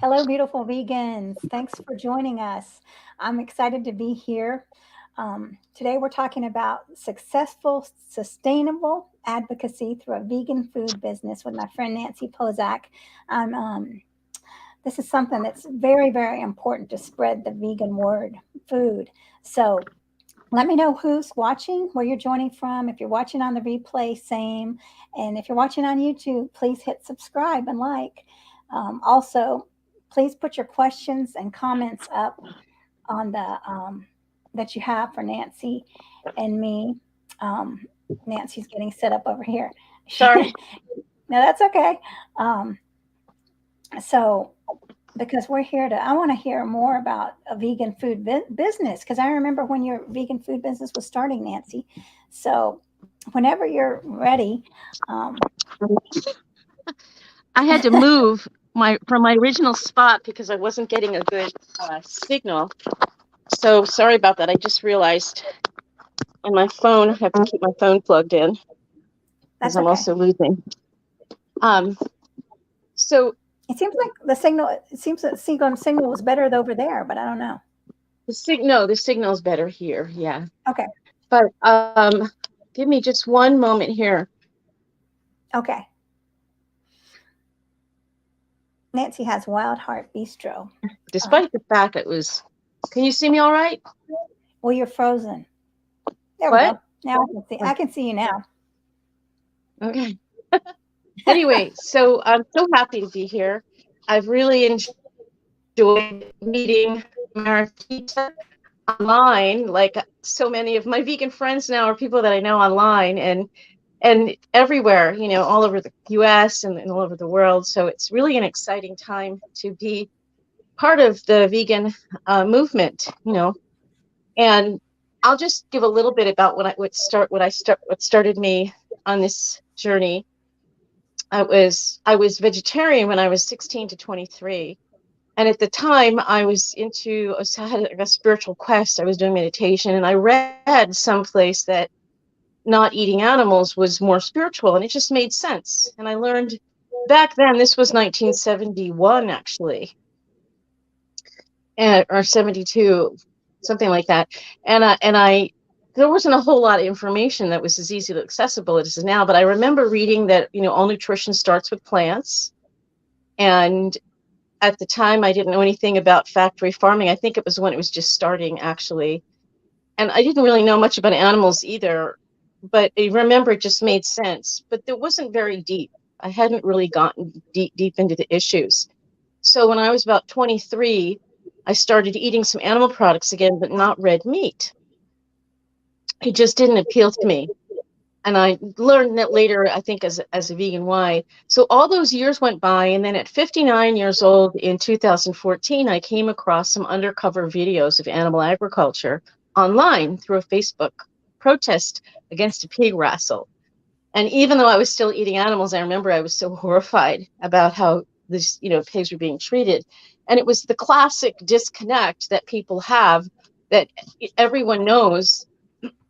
Hello, beautiful vegans. Thanks for joining us. I'm excited to be here. Today, we're talking about successful, sustainable advocacy through a vegan food business with my friend Nancy Poznak. Um, um, this is something that's very, very important to spread the vegan word, food. So, let me know who's watching, where you're joining from. If you're watching on the replay, same. And if you're watching on YouTube, please hit subscribe and like. Also, please put your questions and comments up on the that you have for Nancy and me. Um, Nancy's getting set up over here. Sorry. No, that's okay. Um, so because we're here to, I want to hear more about a vegan food business because I remember when your vegan food business was starting, Nancy. So whenever you're ready. I had to move from my original spot because I wasn't getting a good signal. So sorry about that. I just realized on my phone, I have to keep my phone plugged in because I'm also losing. So it seems like the signal. It seems that signal was better over there, but I don't know. The signal is better here. Yeah. Okay. But give me just one moment here. Okay. Nancy has Wild Heart Bistro. Despite the fact it was, can you see me all right? Well, you're frozen. There we go. Now I can see. I can see you now. Okay. Anyway, so I'm so happy to be here. I've really enjoyed meeting Mariquita online. Like so many of my vegan friends now are people that I know online and everywhere, you know, all over the US and all over the world. So it's really an exciting time to be part of the vegan movement, you know. And I'll just give a little bit about what started me on this journey. I was vegetarian when I was 16 to 23. And at the time I had a spiritual quest. I was doing meditation and I read someplace that not eating animals was more spiritual, and it just made sense. And I learned back then, this was 1971 actually, or 72, something like that. And there wasn't a whole lot of information that was as easily accessible as it is now. But I remember reading that, you know, all nutrition starts with plants. And at the time, I didn't know anything about factory farming. I think it was when it was just starting, actually. And I didn't really know much about animals either. But I remember it just made sense. But it wasn't very deep. I hadn't really gotten deep into the issues. So when I was about 23, I started eating some animal products again, but not red meat. It just didn't appeal to me. And I learned that later, I think, as a vegan, why. So all those years went by, and then at 59 years old in 2014, I came across some undercover videos of animal agriculture online through a Facebook protest against a pig wrestle. And even though I was still eating animals, I remember I was so horrified about how pigs were being treated. And it was the classic disconnect that people have, that everyone knows,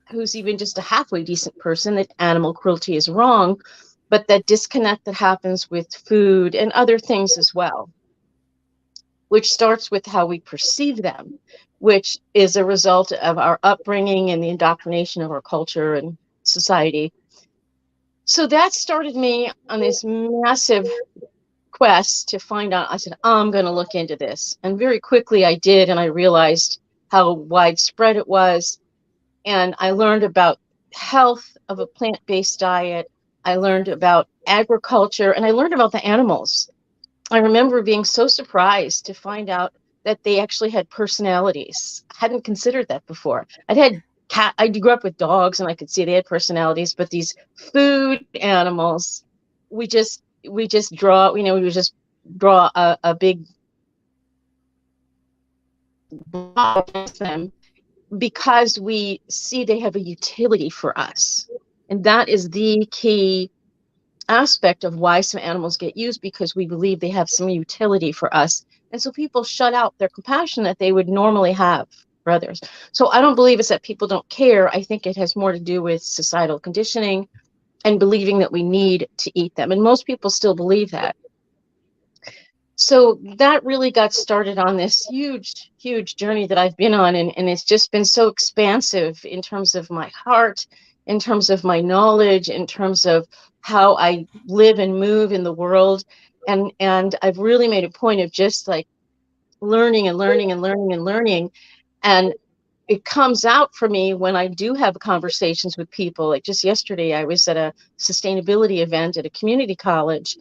who's even just a halfway decent person, that animal cruelty is wrong, but that disconnect that happens with food and other things as well, which starts with how we perceive them, which is a result of our upbringing and the indoctrination of our culture and society. So that started me on this massive quest to find out. I said, I'm going to look into this. And very quickly I did, and I realized how widespread it was. And I learned about health of a plant-based diet. I learned about agriculture, and I learned about the animals. I remember being so surprised to find out that they actually had personalities. I hadn't considered that before. I grew up with dogs, and I could see they had personalities, but these food animals, we just draw, we would just draw a big block against them because we see they have a utility for us. And that is the key aspect of why some animals get used, because we believe they have some utility for us. And so people shut out their compassion that they would normally have for others. So I don't believe it's that people don't care. I think it has more to do with societal conditioning and believing that we need to eat them. And most people still believe that. So that really got started on this huge, huge journey that I've been on. And it's just been so expansive in terms of my heart, in terms of my knowledge, in terms of how I live and move in the world. And I've really made a point of just like learning and learning and learning and learning. And it comes out for me when I do have conversations with people. Like just yesterday, I was at a sustainability event at a community college,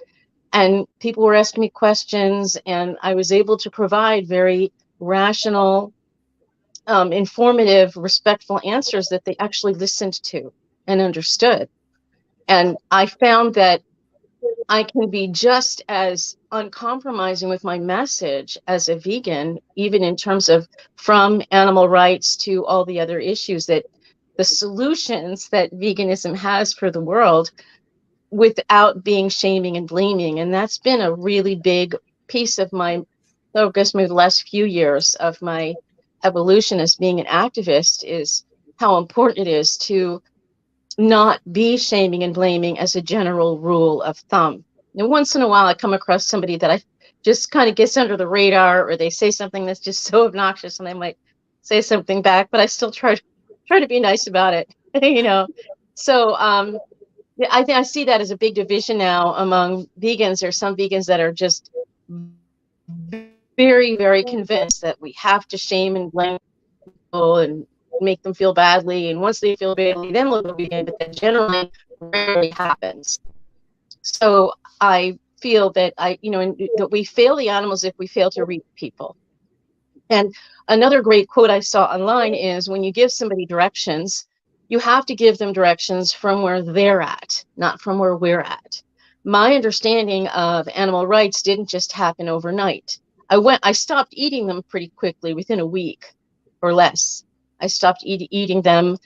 and people were asking me questions, and I was able to provide very rational, informative, respectful answers that they actually listened to and understood. And I found that I can be just as uncompromising with my message as a vegan, even in terms of from animal rights to all the other issues that the solutions that veganism has for the world, without being shaming and blaming. And that's been a really big piece of my focus maybe the last few years of my evolution as being an activist, is how important it is to not be shaming and blaming as a general rule of thumb. And once in a while I come across somebody that I just kind of gets under the radar, or they say something that's just so obnoxious, and I might say something back, but I still try to be nice about it. you know so yeah, I think I see that as a big division now among vegans. There's some vegans that are just very, very convinced that we have to shame and blame people and make them feel badly. And once they feel badly, then they'll go vegan, but that generally rarely happens. So I feel that that we fail the animals if we fail to reach people. And another great quote I saw online is, when you give somebody directions, you have to give them directions from where they're at, not from where we're at. My understanding of animal rights didn't just happen overnight. I stopped eating them pretty quickly, within a week or less. I stopped eating them,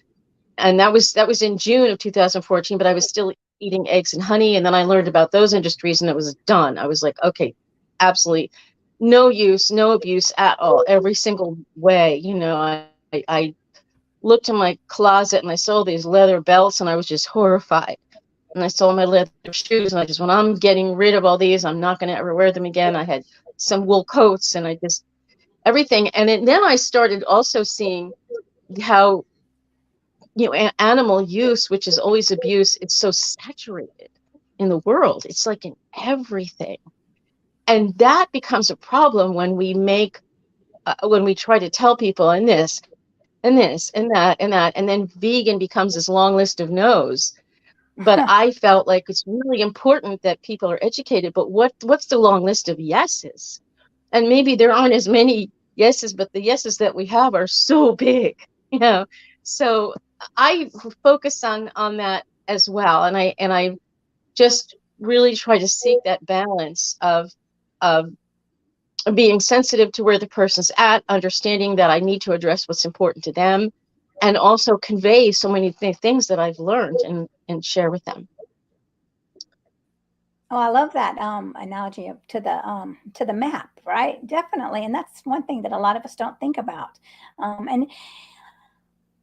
and that was in June of 2014, but I was still eating eggs and honey. And then I learned about those industries, and it was done. I was like, okay, absolutely no use, no abuse at all, every single way. I looked in my closet and I saw these leather belts, and I was just horrified. And I saw my leather shoes, and I just went, I'm getting rid of all these. I'm not going to ever wear them again. I had some wool coats, and I just, everything. And then I started also seeing how, animal use, which is always abuse, it's so saturated in the world. It's like in everything. And that becomes a problem when we when we try to tell people, and this and this and that and that, and then vegan becomes this long list of no's. But I felt like it's really important that people are educated. But what's the long list of yeses? And maybe there aren't as many yeses, but the yeses that we have are so big, So I focus on that as well, and I just really try to seek that balance of being sensitive to where the person's at, understanding that I need to address what's important to them, and also convey so many things that I've learned and share with them. Oh, I love that analogy to the map, right? Definitely, and that's one thing that a lot of us don't think about. And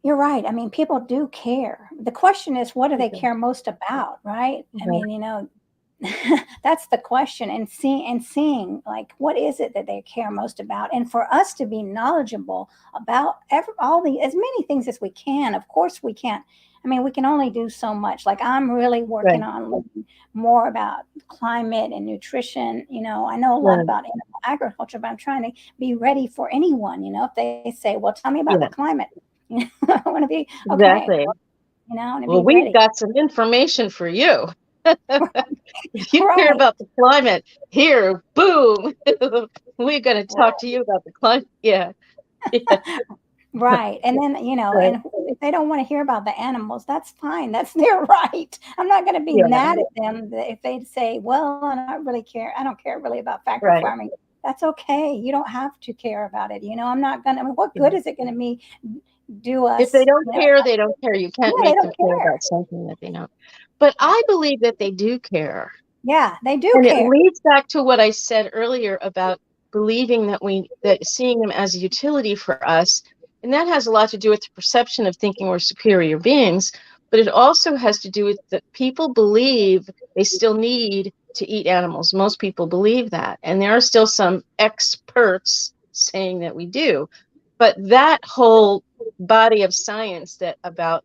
you're right. I mean, people do care. The question is, what do they care most about, right? I mean, that's the question. And seeing like, what is it that they care most about? And for us to be knowledgeable about as many things as we can. Of course, we can't. I mean, we can only do so much. Like, I'm really working on looking more about climate and nutrition. I know a lot about animal agriculture, but I'm trying to be ready for anyone. If they say, well, tell me about the climate. I want to be okay. Exactly. Well, we've got some information for you. If you care about the climate, here, boom, we're going to talk to you about the climate. Yeah. Right. And then, and if they don't want to hear about the animals, that's fine. That's their right. I'm not going to be mad at them if they say, well, I don't care really about factory farming. That's okay. You don't have to care about it. I'm not going to, what good is it going to do us? If they don't care, they don't care. You can't make them care about something that they don't. But I believe that they do care. Yeah, they do and care. It leads back to what I said earlier about believing that seeing them as a utility for us. And that has a lot to do with the perception of thinking we're superior beings. But it also has to do with that people believe they still need to eat animals. Most people believe that. And there are still some experts saying that we do. But that whole body of science that about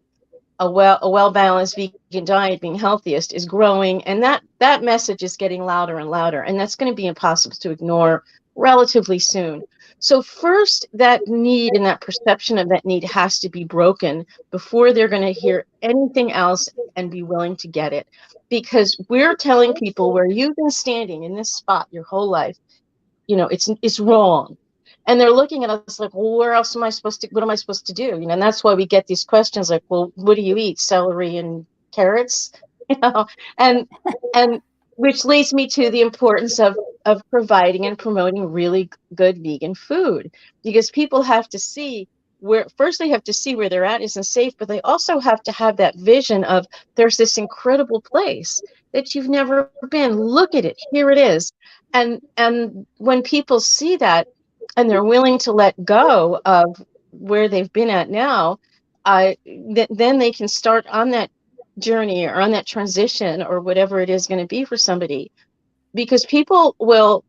a well-balanced vegan diet being healthiest is growing, and that message is getting louder and louder, and that's going to be impossible to ignore relatively soon. So first, that need and that perception of that need has to be broken before they're going to hear anything else and be willing to get it, because we're telling people where you've been standing in this spot your whole life, it's wrong. And they're looking at us like, well, where else am I supposed to, what am I supposed to do? And that's why we get these questions like, well, what do you eat? Celery and carrots? You know, and and which leads me to the importance of providing and promoting really good vegan food, because people have to see where, first they have to see where they're at isn't safe, but they also have to have that vision of there's this incredible place that you've never been. Look at it. Here it is. And when people see that and they're willing to let go of where they've been at now, then they can start on that journey or on that transition or whatever it is going to be for somebody. Because people will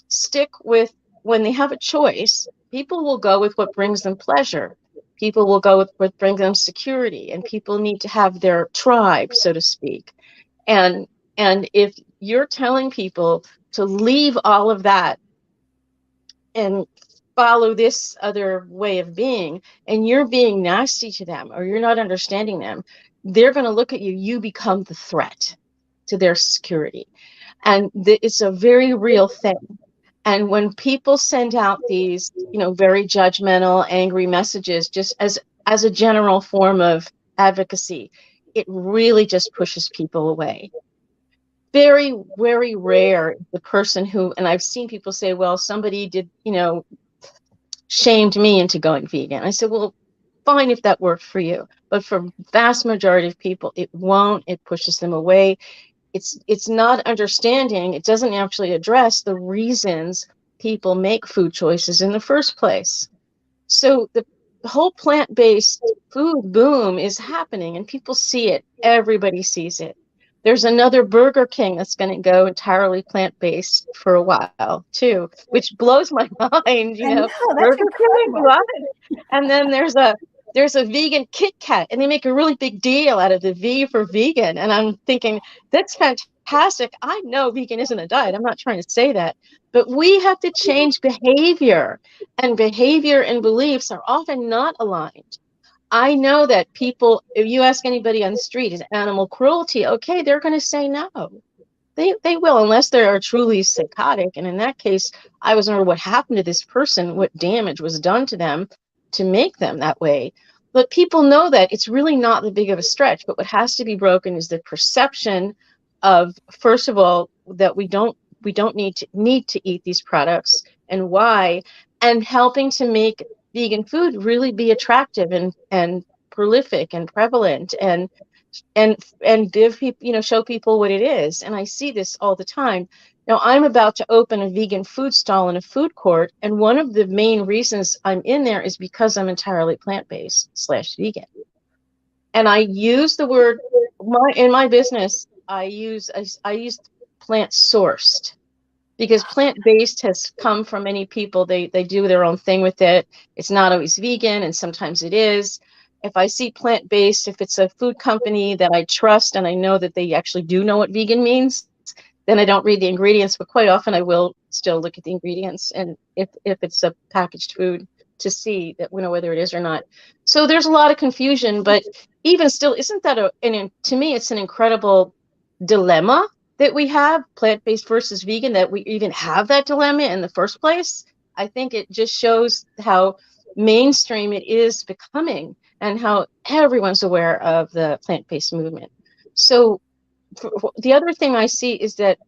stick with, when they have a choice, people will go with what brings them pleasure. People will go with what brings them security, and people need to have their tribe, so to speak. And if you're telling people to leave all of that and follow this other way of being, and you're being nasty to them or you're not understanding them, they're going to look at you. You become the threat to their security. And it's a very real thing. And when people send out these, very judgmental, angry messages, just as a general form of advocacy, it really just pushes people away. Very, very rare the person who, and I've seen people say, well, somebody did, shamed me into going vegan. I said, well, fine if that worked for you. But for vast majority of people, it won't. It pushes them away. It's not understanding. It doesn't actually address the reasons people make food choices in the first place. So the whole plant-based food boom is happening, and people see it. Everybody sees it. There's another Burger King that's going to go entirely plant-based for a while too, which blows my mind. I know, that's Burger King, incredible. what? And then there's a vegan Kit Kat, and they make a really big deal out of the V for vegan. And I'm thinking, that's fantastic. I know vegan isn't a diet. I'm not trying to say that, but we have to change behavior, and behavior and beliefs are often not aligned. I know that people, if you ask anybody on the street, is animal cruelty okay? They're going to say no. They will, unless they are truly psychotic. And in that case, I was wondering what happened to this person, what damage was done to them to make them that way. But people know that it's really not that big of a stretch. But what has to be broken is the perception of, first of all, that we don't need to eat these products, and why, and helping to make vegan food really be attractive and prolific and prevalent, and give people, show people what it is. And I see this all the time. Now, I'm about to open a vegan food stall in a food court, and one of the main reasons I'm in there is because I'm entirely plant-based / vegan. And I use the word, in my business, I use plant sourced, because plant-based has come from many people. They do their own thing with it. It's not always vegan, and sometimes it is. If I see plant-based, if it's a food company that I trust and I know that they actually do know what vegan means, then I don't read the ingredients, but quite often I will still look at the ingredients, and if it's a packaged food, to see that, whether it is or not. So there's a lot of confusion, but even still, isn't that to me, it's an incredible dilemma that we have, plant-based versus vegan, that we even have that dilemma in the first place. I think it just shows how mainstream it is becoming, and how everyone's aware of the plant-based movement. So the other thing I see is that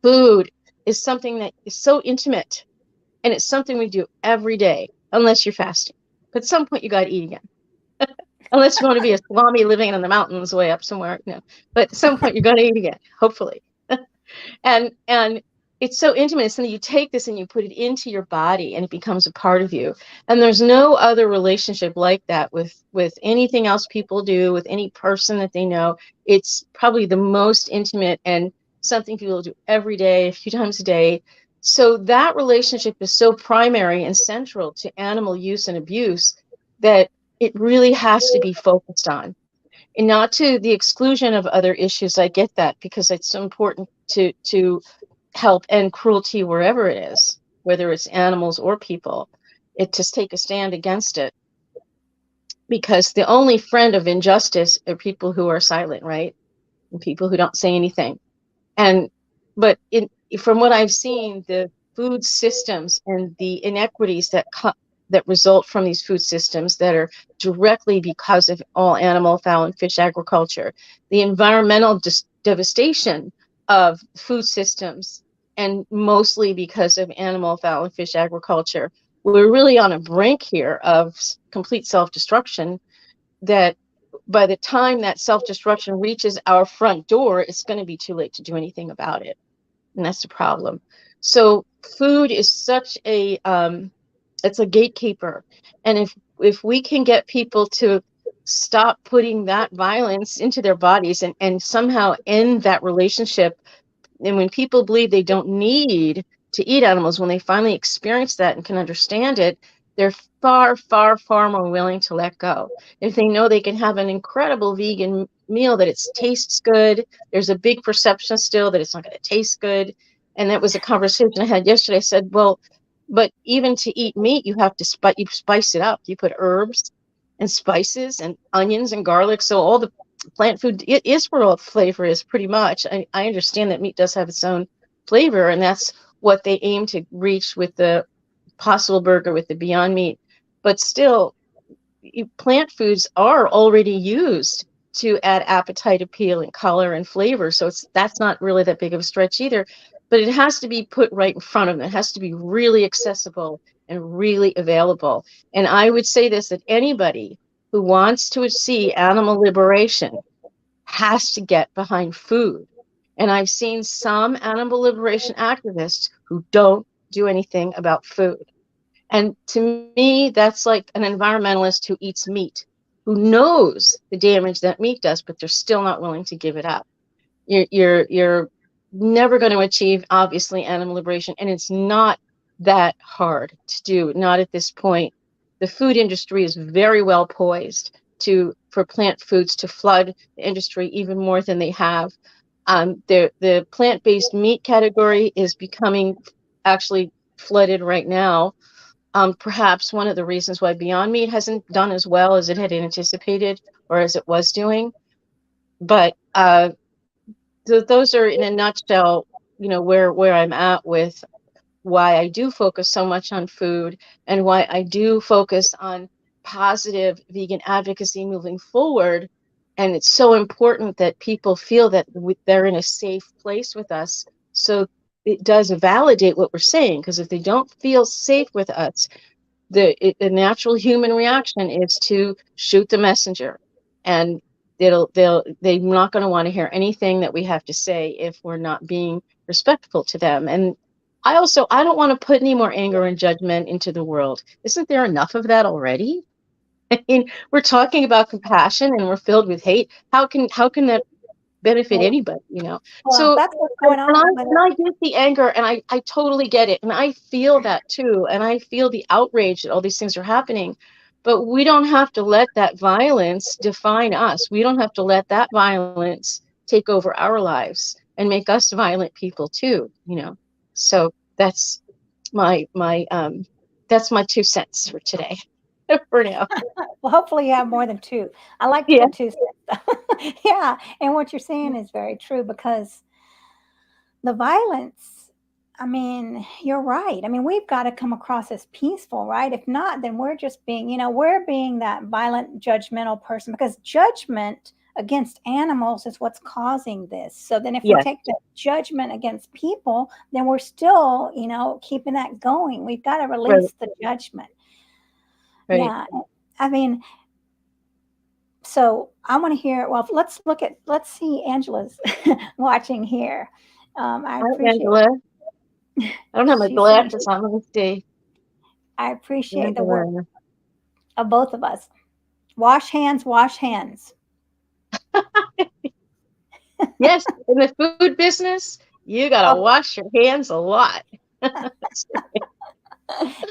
food is something that is so intimate, and it's something we do every day, unless you're fasting. But at some point you got to eat again. Unless you want to be a salami living in the mountains way up somewhere, But at some point you're going to eat again, hopefully. and it's so intimate. So you take this and you put it into your body, and it becomes a part of you. And there's no other relationship like that with anything else people do, with any person that they know. It's probably the most intimate and something people do every day, a few times a day. So that relationship is so primary and central to animal use and abuse that it really has to be focused on, and not to the exclusion of other issues. I get that, because it's so important to help end cruelty wherever it is, whether it's animals or people. It just take a stand against it, because the only friend of injustice are people who are silent, right? And people who don't say anything. And but from what I've seen, the food systems and the inequities that result from these food systems that are directly because of all animal, fowl, and fish agriculture, the environmental devastation of food systems, and mostly because of animal, fowl, and fish agriculture, we're really on a brink here of complete self-destruction, that by the time that self-destruction reaches our front door, it's going to be too late to do anything about it. And that's the problem. So food is such a it's a gatekeeper. And if we can get people to stop putting that violence into their bodies, and somehow end that relationship, and when people believe they don't need to eat animals, when they finally experience that and can understand it, they're far, far, far more willing to let go. If they know they can have an incredible vegan meal, that it tastes good, there's a big perception still that it's not going to taste good. And that was a conversation I had yesterday. I said, well, but even to eat meat, you have to spice it up. You put herbs and spices and onions and garlic. So all the plant food, it is where all the flavor is, pretty much. I understand that meat does have its own flavor, and that's what they aim to reach with the Possible Burger, with the Beyond Meat. But still, plant foods are already used to add appetite, appeal, and color and flavor. So that's not really that big of a stretch either. But it has to be put right in front of them. It has to be really accessible and really available. And I would say this, that anybody who wants to see animal liberation has to get behind food. And I've seen some animal liberation activists who don't do anything about food. And to me, that's like an environmentalist who eats meat, who knows the damage that meat does, but they're still not willing to give it up. You're never going to achieve, obviously, animal liberation, and it's not that hard to do. Not at this point. The food industry is very well poised for plant foods to flood the industry even more than they have. The plant-based meat category is becoming actually flooded right now. Perhaps one of the reasons why Beyond Meat hasn't done as well as it had anticipated, or as it was doing. But those are, in a nutshell, where I'm at with why I do focus so much on food, and why I do focus on positive vegan advocacy moving forward. And it's so important that people feel that they're in a safe place with us. So it does validate what we're saying, because if they don't feel safe with us, the natural human reaction is to shoot the messenger, and they're not going to want to hear anything that we have to say if we're not being respectful to them. And I don't want to put any more anger and judgment into the world. Isn't there enough of that already? I mean, we're talking about compassion and we're filled with hate. How can that benefit Well, anybody? well, So, that's what's going and on with I get the anger, and I totally get it. And I feel that too. And I feel the outrage that all these things are happening. But we don't have to let that violence define us. We don't have to let that violence take over our lives and make us violent people too. So my that's my 2 cents for today. For now. well, hopefully you have more than two. I like Yeah. the two cents. Yeah, and what you're saying is very true, because the violence, I mean, you're right. I mean, we've got to come across as peaceful, right? If not, then we're just being, we're being that violent, judgmental person, because judgment against animals is what's causing this. So then if we Yes. take that judgment against people, then we're still, keeping that going. We've got to Right. release the judgment. Right. Yeah. I mean, so I want to hear, well, let's see Angela's watching here. I Hi, appreciate Angela. I don't have my she's saying glasses on. Let me see. I appreciate the work Angela. of both of us. Wash hands, wash hands. Yes, in the food business, you got to Oh, wash your hands a lot. that's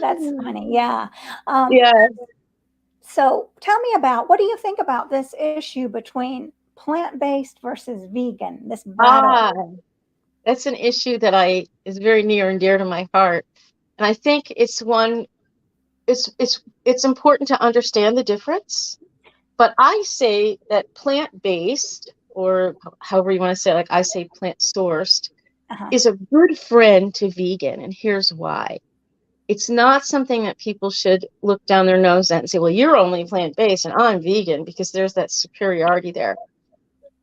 funny. Yeah. Um, Yeah. so tell me about, what do you think about this issue between plant-based versus vegan, this battle? Ah, that's an issue that I is very near and dear to my heart. And I think it's one it's important to understand the difference. But I say that plant-based, or however you want to say it, like I say plant sourced, Uh-huh. is a good friend to vegan. And here's why. It's not something that people should look down their nose at and say, well, you're only plant-based and I'm vegan, because there's that superiority there.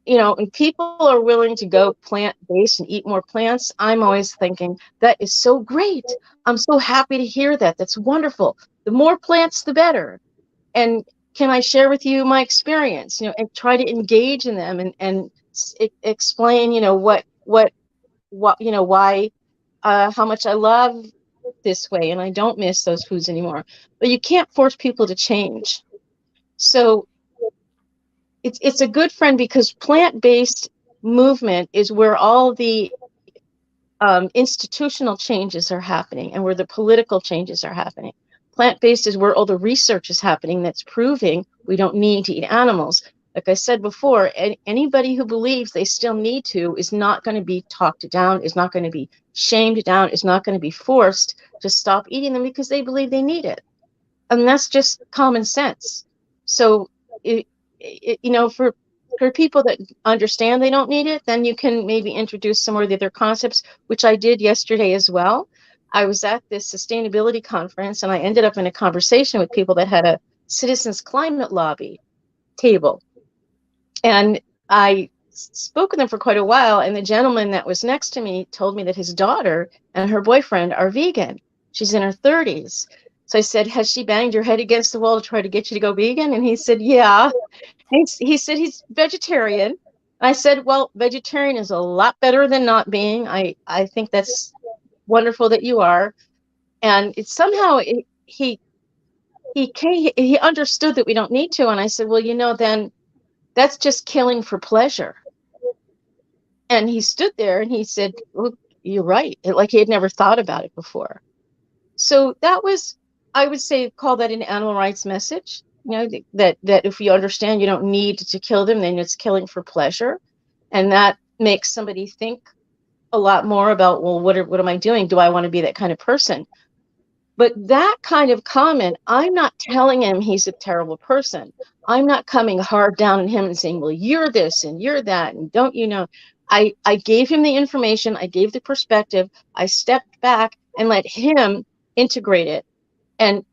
And people are willing to go plant-based and eat more plants. I'm always thinking, that is so great. I'm so happy to hear that. That's wonderful. The more plants, the better. And can I share with you my experience, and try to engage in them, and explain, why, how much I love this way and I don't miss those foods anymore. But you can't force people to change. So it's a good friend, because plant-based movement is where all the institutional changes are happening and where the political changes are happening. Plant-based is where all the research is happening that's proving we don't need to eat animals. Like I said before, anybody who believes they still need to is not going to be talked down, is not going to be shamed down, is not going to be forced to stop eating them because they believe they need it. And that's just common sense. So, for people that understand they don't need it, then you can maybe introduce some of the other concepts, which I did yesterday as well. I was at this sustainability conference and I ended up in a conversation with people that had a citizens climate lobby table. And I spoke with them for quite a while. And the gentleman that was next to me told me that his daughter and her boyfriend are vegan. She's in her 30s. So I said, has she banged your head against the wall to try to get you to go vegan? And he said, yeah. He said he's vegetarian. I said, well, vegetarian is a lot better than not being. I think that's wonderful that you are. And it's somehow he understood that we don't need to. And I said, well, then that's just killing for pleasure. And he stood there and he said, well, you're right. Like he had never thought about it before. So that was, I would say, call that an animal rights message. That if you understand you don't need to kill them, then it's killing for pleasure. And that makes somebody think a lot more about, well, what am I doing? Do I want to be that kind of person? But that kind of comment, I'm not telling him he's a terrible person. I'm not coming hard down on him and saying, well, you're this and you're that. And don't you know? I gave him the information. I gave the perspective. I stepped back and let him integrate it. And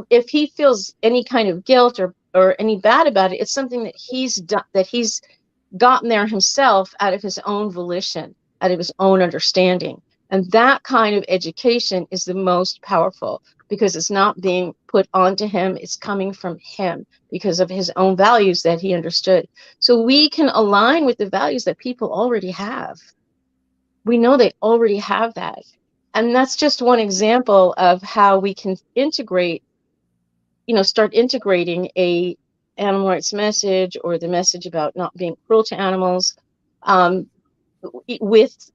if he feels any kind of guilt or any bad about it, it's something that he's done, that he's gotten there himself out of his own volition, out of his own understanding. And that kind of education is the most powerful, because it's not being put onto him, it's coming from him because of his own values that he understood. So we can align with the values that people already have. We know they already have that. And that's just one example of how we can start integrating a animal rights message, or the message about not being cruel to animals, um, with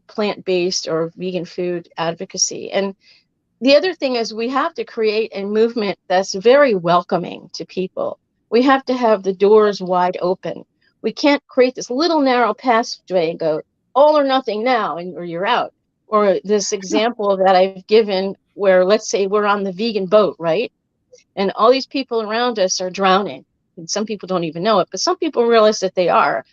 plant-based or vegan food advocacy. And the other thing is, we have to create a movement that's very welcoming to people. We have to have the doors wide open. We can't create this little narrow passageway and go all or nothing now, or you're out. Or this example that I've given, where let's say we're on the vegan boat, right? And all these people around us are drowning. And some people don't even know it, but some people realize that they are.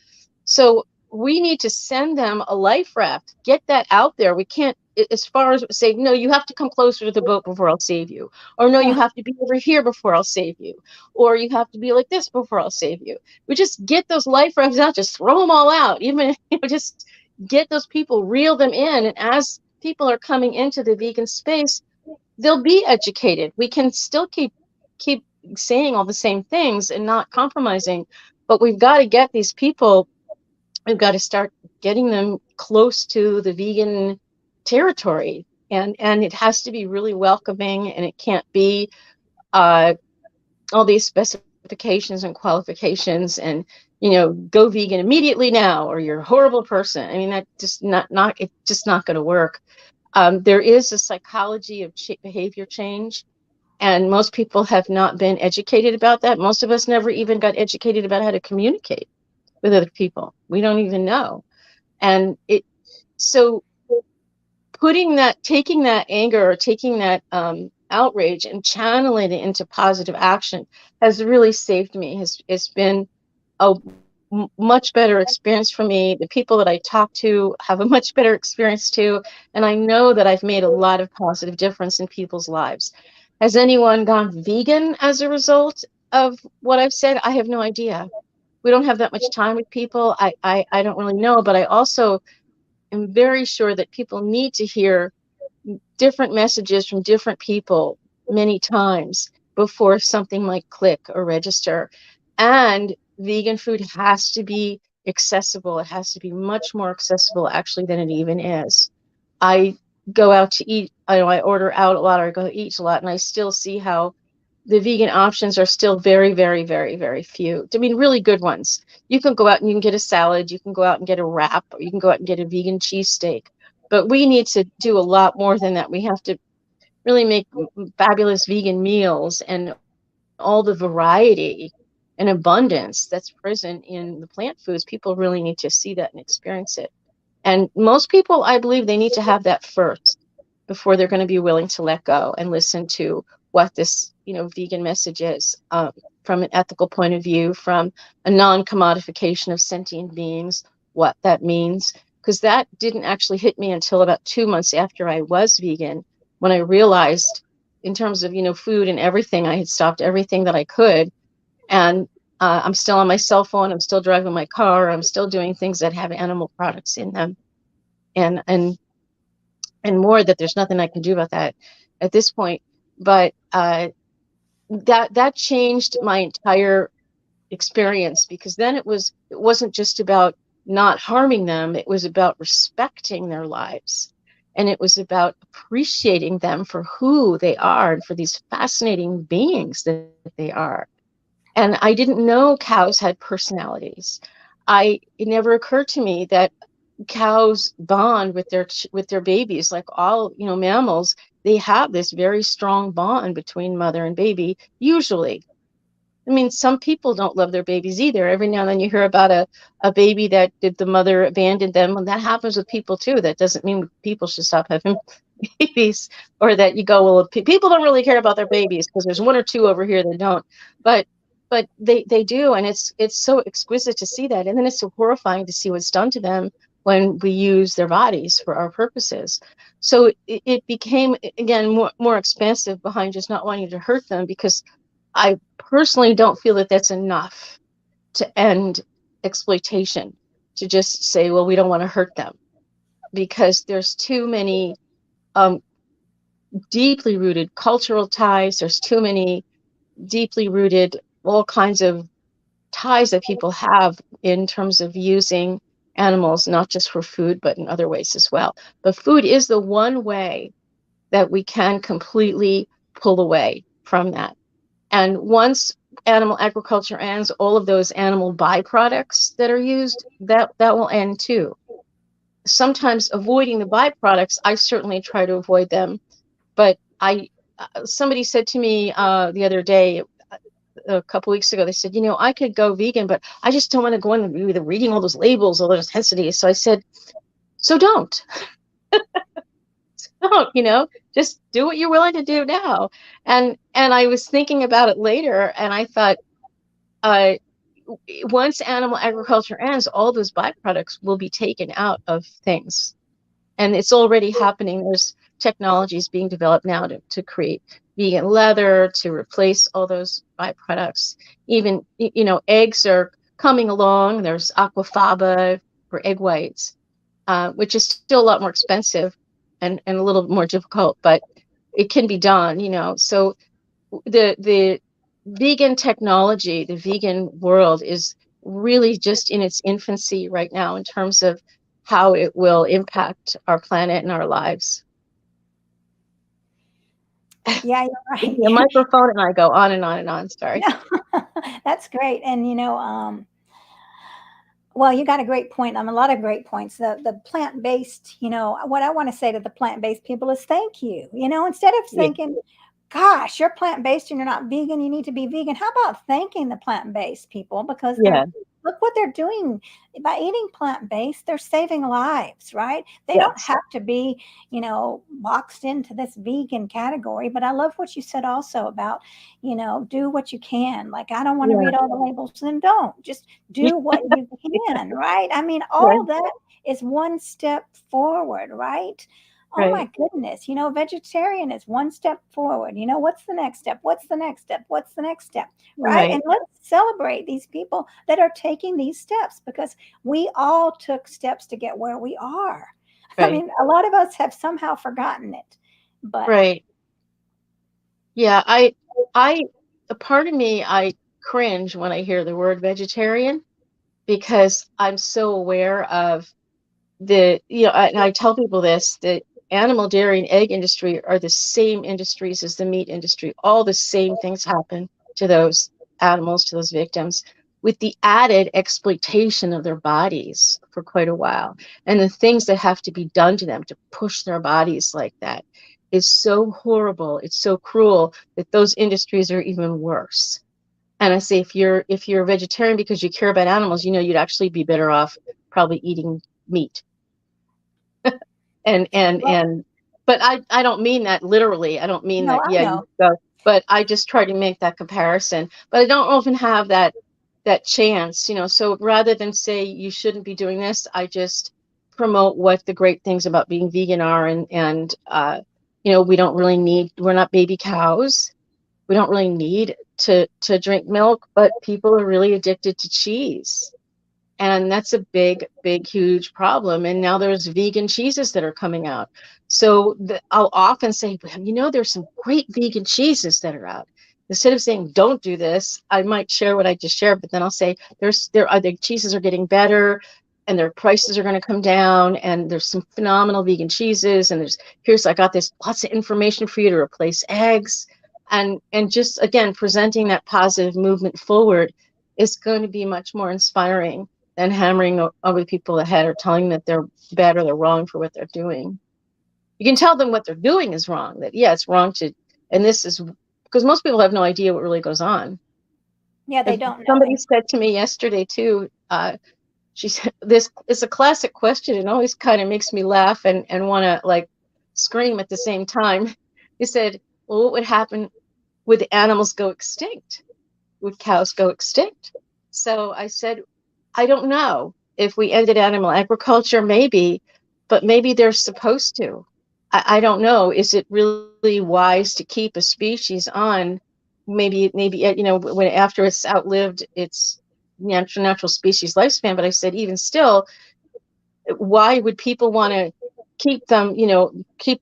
So we need to send them a life raft, get that out there. We can't, as far as say, no, you have to come closer to the boat before I'll save you. Or no, you Yeah. have to be over here before I'll save you. Or you have to be like this before I'll save you. We just get those life rafts out, just throw them all out. Even, just get those people, reel them in. And as people are coming into the vegan space, they'll be educated. We can still keep saying all the same things and not compromising, but we've got to get these people, we've got to start getting them close to the vegan territory, and it has to be really welcoming, and it can't be all these specifications and qualifications, and go vegan immediately now, or you're a horrible person. I mean, that just it's just not going to work. There is a psychology of behavior change, and most people have not been educated about that. Most of us never even got educated about how to communicate with other people. We don't even know. And so taking that anger, or taking that outrage and channeling it into positive action has really saved me. It's been a much better experience for me. The people that I talk to have a much better experience too. And I know that I've made a lot of positive difference in people's lives. Has anyone gone vegan as a result of what I've said? I have no idea. We don't have that much time with people. I don't really know, but I also am very sure that people need to hear different messages from different people many times before something might click or register. And vegan food has to be accessible. It has to be much more accessible, actually, than it even is. I go out to eat, I order out a lot, or I go eat a lot, and I still see how the vegan options are still very, very, very, very few. I mean, really good ones. You can go out and you can get a salad, you can go out and get a wrap, or you can go out and get a vegan cheesesteak. But we need to do a lot more than that. We have to really make fabulous vegan meals, and all the variety and abundance that's present in the plant foods. People really need to see that and experience it. And most people, I believe, they need to have that first before they're going to be willing to let go and listen to what this, vegan message is, from an ethical point of view, from a non-commodification of sentient beings, what that means. Because that didn't actually hit me until about 2 months after I was vegan, when I realized, in terms of, food and everything, I had stopped everything that I could. And I'm still on my cell phone. I'm still driving my car. I'm still doing things that have animal products in them, and more, that there's nothing I can do about that at this point. But that changed my entire experience, because then it wasn't just about not harming them. It was about respecting their lives, and it was about appreciating them for who they are and for these fascinating beings that they are. And I didn't know cows had personalities. It never occurred to me that cows bond with their babies, like all, mammals. They have this very strong bond between mother and baby, usually. I mean, some people don't love their babies either. Every now and then you hear about a baby that did the mother abandoned them, and that happens with people too. That doesn't mean people should stop having babies, or that you go, well, people don't really care about their babies because there's one or two over here that don't. But they do, and it's so exquisite to see that, and then it's so horrifying to see what's done to them when we use their bodies for our purposes. So it became, again, more expansive behind just not wanting to hurt them, because I personally don't feel that that's enough to end exploitation, to just say, well, we don't want to hurt them, because there's too many deeply rooted cultural ties. There's too many deeply rooted all kinds of ties that people have in terms of using animals, not just for food, but in other ways as well. But food is the one way that we can completely pull away from that. And once animal agriculture ends, all of those animal byproducts that are used, that will end too. Sometimes avoiding the byproducts, I certainly try to avoid them. But somebody said to me the other day, a couple weeks ago, they said, I could go vegan, but I just don't want to go in with reading all those labels, all those intensities. So I said, so don't. Don't, just do what you're willing to do now. And I was thinking about it later, and I thought, uh, once animal agriculture ends, all those byproducts will be taken out of things. And it's already happening. There's technologies being developed now to create vegan leather, to replace all those byproducts. Even, eggs are coming along. There's aquafaba for egg whites, which is still a lot more expensive and a little more difficult, but it can be done. So the vegan technology, the vegan world is really just in its infancy right now in terms of how it will impact our planet and our lives. Yeah, you're right. The microphone, and I go on and on and on. Sorry. No, that's great. And Well, you got a great point. A lot of great points. The plant based, what I want to say to the plant based people is thank you. Instead of Yeah, thinking, gosh, you're plant based and you're not vegan, you need to be vegan. How about thanking the plant based people because yeah, look what they're doing by eating plant based, they're saving lives, right? They don't yes, have to be, boxed into this vegan category. But I love what you said also about, do what you can. Like, I don't want to yeah, read all the labels, then don't. Just do what you can, right? I mean, right, all that is one step forward, right? Oh my right, goodness, vegetarian is one step forward. What's the next step? What's the next step? What's the next step? Right? And right, let's celebrate these people that are taking these steps because we all took steps to get where we are. I right, mean, a lot of us have somehow forgotten it, but right. Yeah, I, a part of me, I cringe when I hear the word vegetarian because I'm so aware of and I tell people this, the animal, dairy, and egg industry are the same industries as the meat industry. All the same things happen to those animals, to those victims, with the added exploitation of their bodies for quite a while. And the things that have to be done to them to push their bodies like that is so horrible. It's so cruel that those industries are even worse. And I say, if you're a vegetarian because you care about animals, you'd actually be better off probably eating meat well, and but I don't mean that literally. I don't mean no, that, I yeah, you know. go, but I just try to make that comparison. But I don't often have that chance, so rather than say you shouldn't be doing this, I just promote what the great things about being vegan are. And we're not baby cows. We don't really need to drink milk, but people are really addicted to cheese, and that's a big, big, huge problem. And now there's vegan cheeses that are coming out. So I'll often say, well, there's some great vegan cheeses that are out. Instead of saying, don't do this, I might share what I just shared, but then I'll say, the cheeses are getting better and their prices are going to come down. And there's some phenomenal vegan cheeses. And I got this lots of information for you to replace eggs. And just, again, presenting that positive movement forward is going to be much more inspiring than hammering over people ahead or telling them that they're bad or they're wrong for what they're doing. You can tell them what they're doing is wrong, that, yeah, it's wrong and this is because most people have no idea what really goes on. Yeah, they If don't know. somebody said to me yesterday too, she said, this is a classic question. It always kind of makes me laugh and want to like scream at the same time. He said, well, what would happen? Would the animals go extinct? Would cows go extinct? So I said, I don't know. If we ended animal agriculture, maybe, but maybe they're supposed to. I don't know. Is it really wise to keep a species on? Maybe when after it's outlived its natural species lifespan. But I said, even still, why would people want to keep them?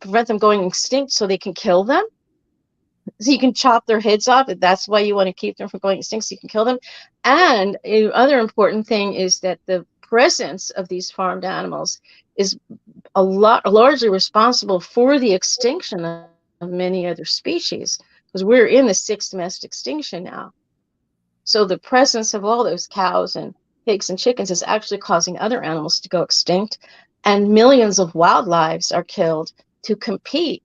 Prevent them going extinct so they can kill them? So you can chop their heads off. If that's why you want to keep them from going extinct, so you can kill them. And another important thing is that the presence of these farmed animals is largely responsible for the extinction of many other species, because we're in the sixth mass extinction now. So the presence of all those cows and pigs and chickens is actually causing other animals to go extinct, and millions of wildlife are killed to compete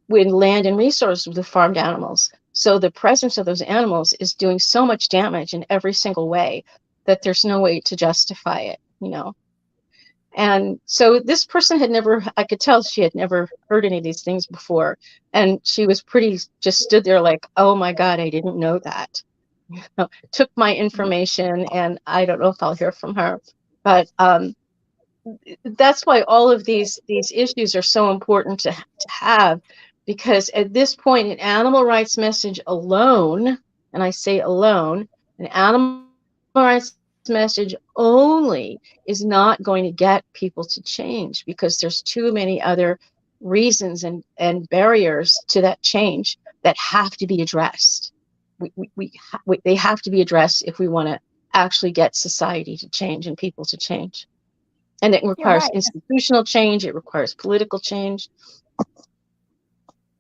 with land and resources with the farmed animals. So the presence of those animals is doing so much damage in every single way that there's no way to justify it. And so this person I could tell she had never heard any of these things before. And she was just stood there like, oh my God, I didn't know that. Took my information, and I don't know if I'll hear from her. But that's why all of these issues are so important to have, because at this point, an animal rights message alone, and I say alone, an animal rights message only is not going to get people to change, because there's too many other reasons and barriers to that change that have to be addressed. They have to be addressed if we want to actually get society to change and people to change. And it You're requires right. institutional change. It requires political change.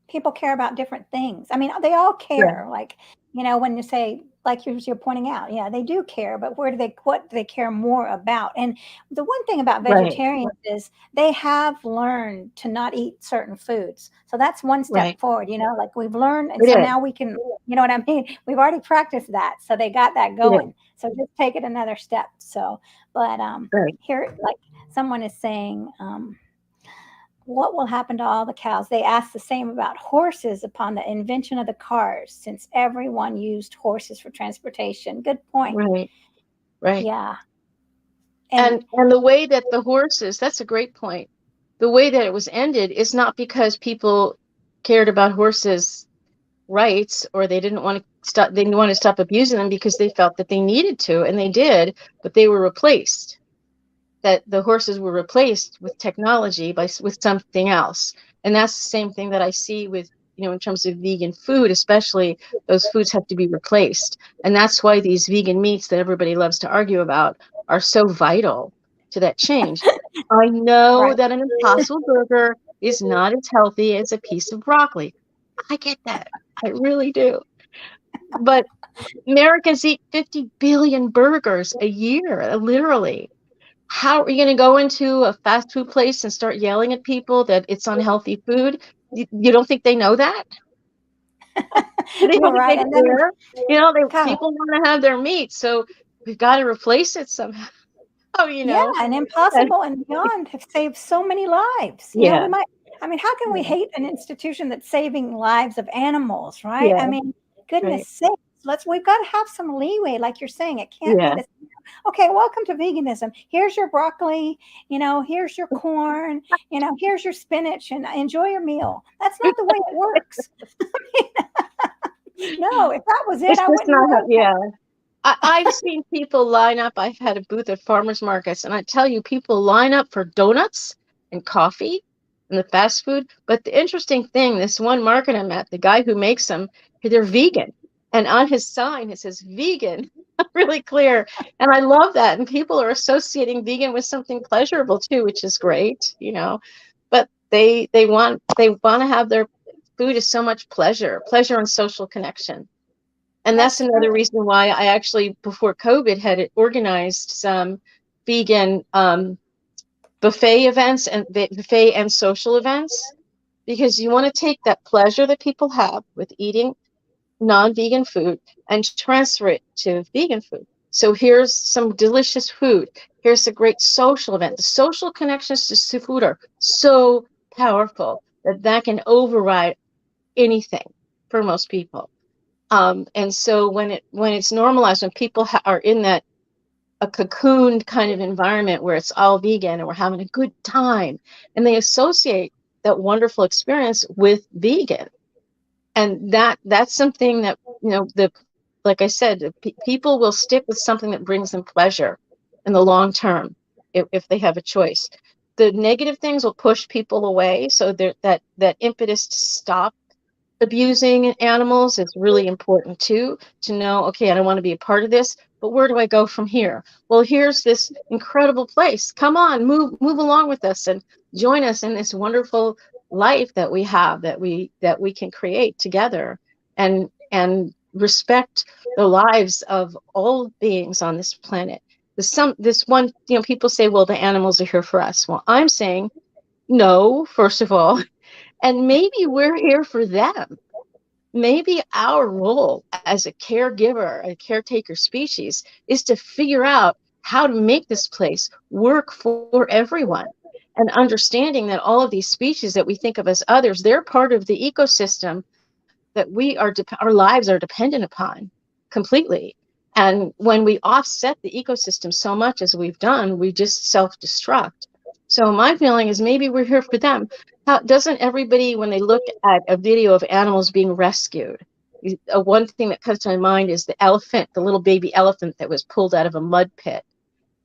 People care about different things. I mean, they all Yeah. care. Like, when you say, like you're pointing out, yeah, they do care, but what do they care more about? And the one thing about Right, vegetarians is they have learned to not eat certain foods. So that's one step right. forward, like we've learned. And It so is. now we can, you know what I mean? We've already practiced that. So they got that It is. going. So just take it another step. So, but Right, here, like someone is saying, what will happen to all the cows? They asked the same about horses upon the invention of the cars, since everyone used horses for transportation. Good point. right, right. Yeah. And And the way that the horses, that's a great point. The way that it was ended is not because people cared about horses' rights or they didn't want to stop, they didn't want to stop abusing them because they felt that they needed to, and they did, but they were replaced. That the horses were replaced with technology with something else. And that's the same thing that I see with, in terms of vegan food, especially those foods have to be replaced. And that's why these vegan meats that everybody loves to argue about are so vital to that change. I know right. that an Impossible Burger is not as healthy as a piece of broccoli. I get that. I really do. But Americans eat 50 billion burgers a year, literally. How are you going to go into a fast food place and start yelling at people that it's unhealthy food? You don't think they know that? You don't You're think right. they And then, care? God, People want to have their meat, so we've got to replace it somehow. You yeah, know, and and, Impossible and Beyond have saved so many lives. yeah, We might, I mean, how can we yeah, hate an institution that's saving lives of animals, right? I yeah, mean, goodness right, sakes, we've got to have some leeway, like you're saying. It can't be yeah. this, okay, welcome to veganism. Here's your broccoli, here's your corn, here's your spinach, and enjoy your meal. That's not the way it works. No, if that was it, It's I just wouldn't not how. want that. Yeah, I've seen people line up. I've had a booth at farmers markets, and I tell you, people line up for donuts and coffee and the fast food. But the interesting thing, this one market I'm at, the guy who makes them, they're vegan. And on his sign, it says vegan, really clear. And I love that. And people are associating vegan with something pleasurable too, which is great. But they want to have their food is so much pleasure and social connection. And that's That's another true. reason why I actually, before COVID, had organized some vegan buffet events and buffet and social events, because you want to take that pleasure that people have with eating non-vegan food and transfer it to vegan food. So here's some delicious food. Here's a great social event. The social connections to food are so powerful that can override anything for most people. And so when it's normalized, when people are in that a cocooned kind of environment where it's all vegan and we're having a good time, and they associate that wonderful experience with vegan, and that's something that the like I said, people will stick with something that brings them pleasure in the long term if they have a choice. The negative things will push people away, so that impetus to stop abusing animals is really important too, to know, okay, I don't want to be a part of this, but where do I go from here? Well, here's this incredible place. Come on, move along with us and join us in this wonderful life that we have, that we can create together, and respect the lives of all beings on this planet. This one, people say, well, the animals are here for us. Well, I'm saying no, first of all, and maybe we're here for them. Maybe our role as a caregiver, a caretaker species, is to figure out how to make this place work for everyone. And understanding that all of these species that we think of as others, they're part of the ecosystem that our lives are dependent upon completely. And when we offset the ecosystem so much as we've done, we just self-destruct. So my feeling is maybe we're here for them. Doesn't everybody, when they look at a video of animals being rescued, one thing that comes to my mind is the elephant, the little baby elephant that was pulled out of a mud pit.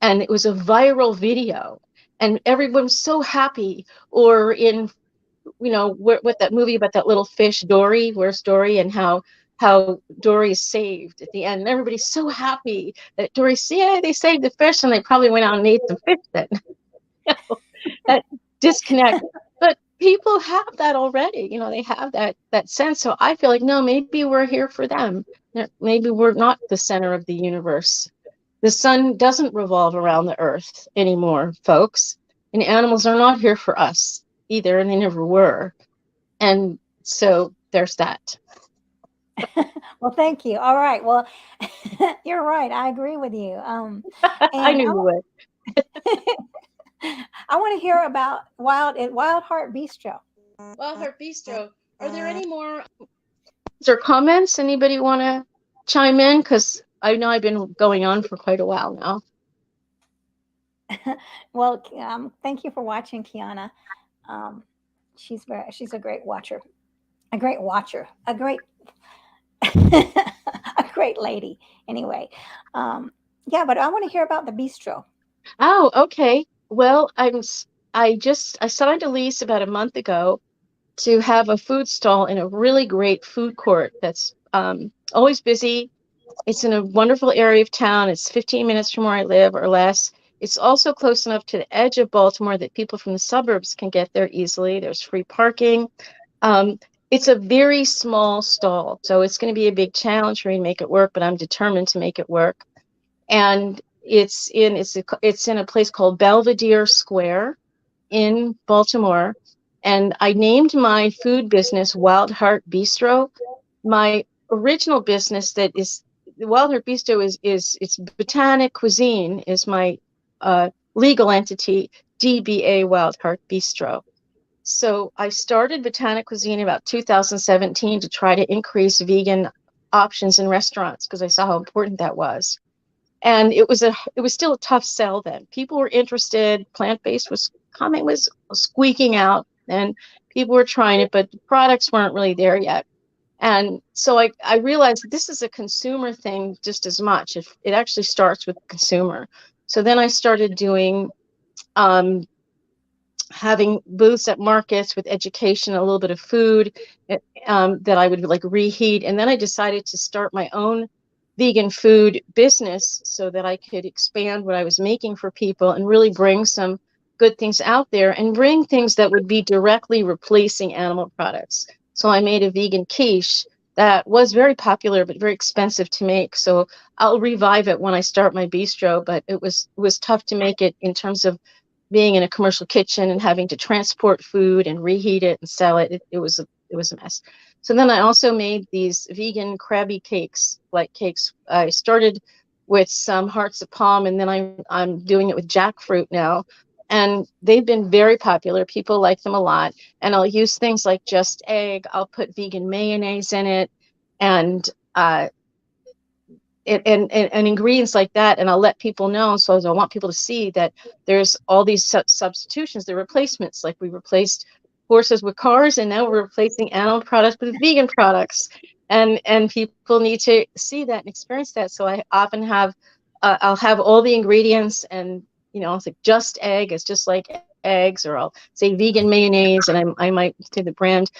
And it was a viral video. And everyone's so happy. Or in with that movie about that little fish, Dory, where's Dory, and how Dory is saved at the end. And everybody's so happy that Dory's, yeah, they saved the fish, and they probably went out and ate some fish then. That disconnect. But people have that already. They have that sense. So I feel like, no, maybe we're here for them. Maybe we're not the center of the universe. The sun doesn't revolve around the earth anymore, folks. And animals are not here for us either, and they never were. And so there's that. Well, thank you. All right. Well, you're right. I agree with you. I And knew you would. I want to hear about Wild Heart Bistro. Wild Heart Bistro. Are there any more or comments? Anybody want to chime in? Because I know I've been going on for quite a while now. Well, thank you for watching, Kiana. Um, she's a great watcher, a great a great lady. Anyway, yeah, but I want to hear about the bistro. Oh, okay. Well, I signed a lease about a month ago to have a food stall in a really great food court that's always busy. It's in a wonderful area of town. It's 15 minutes from where I live or less. It's also close enough to the edge of Baltimore that people from the suburbs can get there easily. There's free parking. Um, it's a very small stall, so it's going to be a big challenge for me to make it work, but I'm determined to make it work. And it's in a place called Belvedere Square in Baltimore. And I named my food business Wild Heart Bistro. My original business that is the Wild Heart Bistro is it's BotaniCuisine is my legal entity, DBA Wild Heart Bistro. So I started BotaniCuisine about 2017 to try to increase vegan options in restaurants because I saw how important that was. And it was still a tough sell then. People were interested, plant-based was squeaking out, and people were trying it, but the products weren't really there yet. And so I realized that this is a consumer thing just as much. It actually starts with the consumer. So then I started doing um, having booths at markets with education, a little bit of food that I would like reheat. And then I decided to start my own vegan food business so that I could expand what I was making for people and really bring some good things out there and bring things that would be directly replacing animal products. So I made a vegan quiche that was very popular but very expensive to make. So I'll revive it when I start my bistro, but it was tough to make it in terms of being in a commercial kitchen and having to transport food and reheat it and sell it. It was a mess. So then I also made these vegan crabby cakes, like cakes. I started with some hearts of palm, and then I'm doing it with jackfruit now. And they've been very popular. People like them a lot. And I'll use things like just egg. I'll put vegan mayonnaise in it, and and ingredients like that, and I'll let people know. So I want people to see that there's all these substitutions, the replacements, like we replaced horses with cars, and now we're replacing animal products with vegan products, and people need to see that and experience that. So I often have I'll have all the ingredients, and it's like just egg, it's just like eggs, or I'll say vegan mayonnaise, and I might say the brand.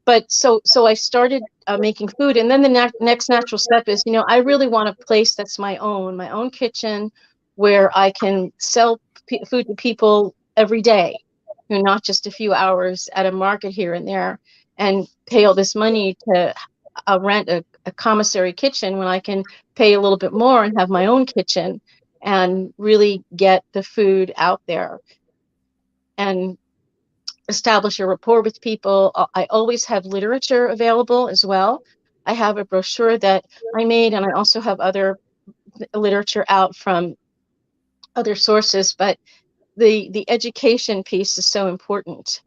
But so I started making food, and then the next natural step is, I really want a place that's my own kitchen, where I can sell food to people every day, not just a few hours at a market here and there, and pay all this money to rent a commissary kitchen when I can pay a little bit more and have my own kitchen and really get the food out there and establish a rapport with people. I always have literature available as well. I have a brochure that I made, and I also have other literature out from other sources, but the education piece is so important,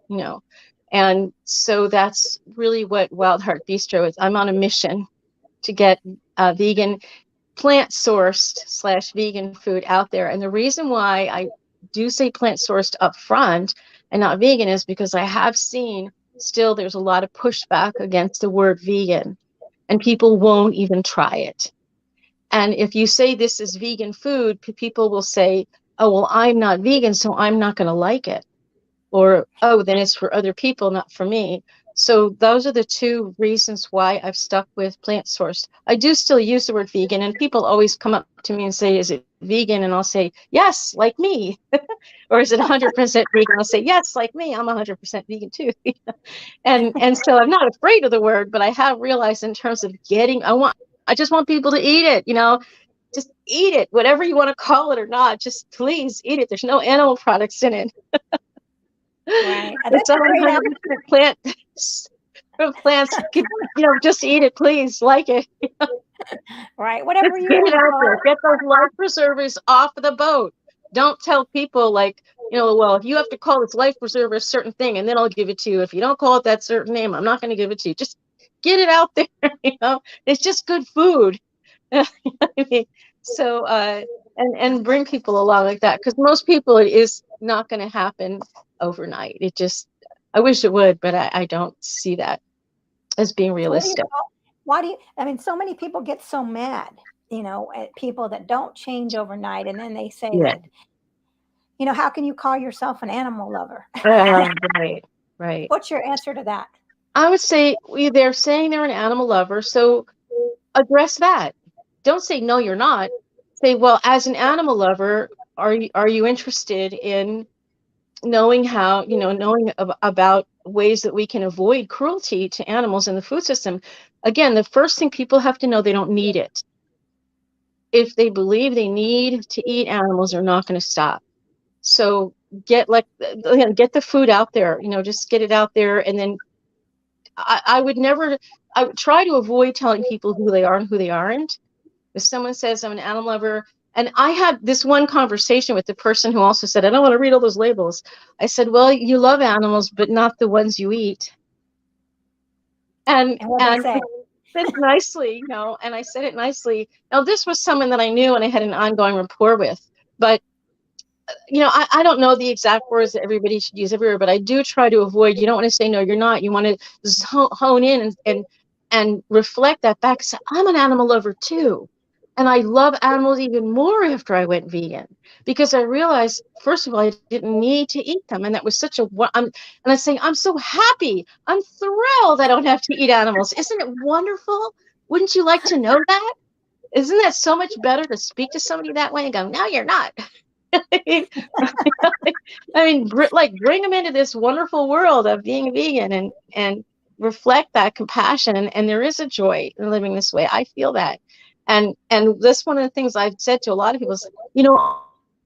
and so that's really what Wild Heart Bistro is. I'm on a mission to get vegan, plant sourced / vegan food out there. And the reason why I do say plant sourced up front and not vegan is because I have seen still there's a lot of pushback against the word vegan, and people won't even try it. And if you say this is vegan food, people will say, oh, well, I'm not vegan, so I'm not going to like it. Or, oh, then it's for other people, not for me. So those are the two reasons why I've stuck with plant sourced. I do still use the word vegan, and people always come up to me and say, is it vegan? And I'll say, yes, like me. Or is it 100% vegan? I'll say, yes, like me. I'm 100% vegan too. And so I'm not afraid of the word, but I have realized in terms of I want I just want people to eat it, just eat it, whatever you want to call it or not, just please eat it. There's no animal products in it. Right. It's That's a great 100% plant from plants. Just eat it, please. Like it. right. Just Whatever you get it want to out call there. it. Get those life preservers off of the boat. Don't tell people like, well, if you have to call this life preserver a certain thing, and then I'll give it to you. If you don't call it that certain name, I'm not going to give it to you. Just get it out there. It's just good food. I mean, so, and bring people along like that, because most people, it is not going to happen overnight. I wish it would, but I don't see that as being So what do you realistic. call? Why do you? I mean, so many people get so mad, at people that don't change overnight, and then they say Yeah. that, how can you call yourself an animal lover? Right. Right. What's your answer to that? I would say they're saying they're an animal lover, so address that. Don't say no, you're not. Say, well, as an animal lover, are you interested in knowing how, knowing about ways that we can avoid cruelty to animals in the food system? Again, the first thing people have to know, they don't need it. If they believe they need to eat animals, they're not going to stop. So get the food out there, just get it out there. And then I would try to avoid telling people who they are and who they aren't. If someone says I'm an animal lover, and I had this one conversation with the person who also said, I don't want to read all those labels. I said, well, you love animals, but not the ones you eat. And And what they say? said it nicely, and I said it nicely. Now, this was someone that I knew and I had an ongoing rapport with, but I don't know the exact words that everybody should use everywhere, but I do try to avoid. You don't want to say no, you're not. You want to hone in and reflect that back. Say, I'm an animal lover too, and I love animals even more after I went vegan, because I realized, first of all, I didn't need to eat them, and that was such a. And I say, I'm so happy. I'm thrilled I don't have to eat animals. Isn't it wonderful? Wouldn't you like to know that? Isn't that so much better to speak to somebody that way and go, no, you're not. Bring them into this wonderful world of being vegan and reflect that compassion. And there is a joy in living this way. I feel that. And that's one of the things I've said to a lot of people is,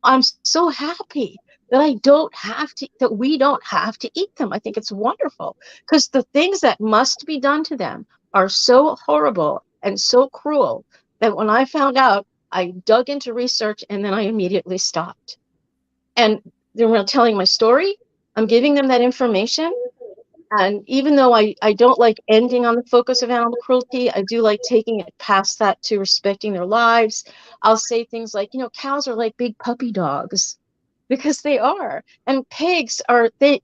I'm so happy that we don't have to eat them. I think it's wonderful, because the things that must be done to them are so horrible and so cruel that when I found out, I dug into research and then I immediately stopped. And they're telling my story. I'm giving them that information. And even though I don't like ending on the focus of animal cruelty, I do like taking it past that to respecting their lives. I'll say things like, cows are like big puppy dogs, because they are. And